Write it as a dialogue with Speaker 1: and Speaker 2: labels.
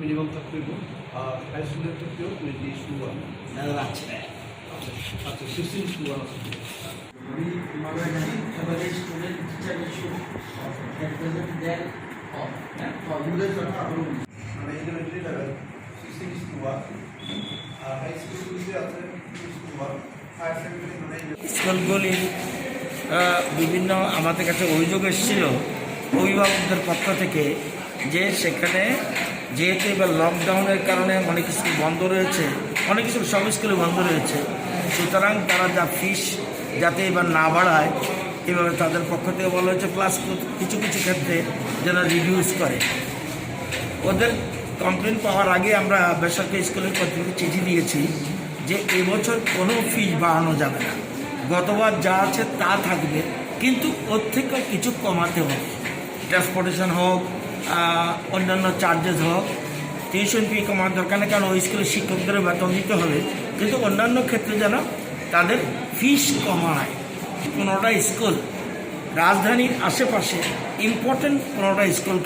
Speaker 1: Minimum থাকতে আর high স্কুলের ক্ষেত্রেও 20:1
Speaker 2: আচ্ছা
Speaker 1: আচ্ছা 16:1 আছে।
Speaker 2: We already average student teacher issue that doesn't there for users of our room.
Speaker 3: মানে এলিমেন্টারি লেভেল 16:1 আর হাই স্কুলগুলিতে আছে 2:1 হায়ার সেকেন্ডারি মানে
Speaker 2: স্কুলগুলির বিভিন্ন আমাদের কাছে অভিযোগ এসেছিল অভিভাবকদের পক্ষ থেকে যে সেখানে যেহেতু এবার লকডাউনের কারণে অনেক স্কুল বন্ধ রয়েছে, অনেক স্কুল সব স্কুলে বন্ধ রয়েছে, সুতরাং তারা যা ফিস যাতে এবার না বাড়ায় এভাবে তাদের পক্ষ থেকে বলা হয়েছে, প্লাস কিছু কিছু ক্ষেত্রে যেন রিডিউস করে। ওদের কমপ্লেন পাওয়ার আগে আমরা বেসরকারি স্কুলের কর্তৃপক্ষকে চিঠি দিয়েছি যে এবছর কোনো ফিস বাড়ানো যাবে না, গতবার যা আছে তা থাকবে, কিন্তু ওর থেকেও কিছু কমাতে হবে। ট্রান্সপোর্টেশন হোক, অন্যান্য চার্জেস হোক, টিউশন ফি কমার দরকার নেই, কারণ ওই স্কুলের শিক্ষকদের বেতন দিতে হবে, কিন্তু অন্যান্য ক্ষেত্রে যেন তাদের ফিস কমায়। 15টা স্কুল রাজধানীর আশেপাশে ইম্পর্টেন্ট 15টা স্কুলকে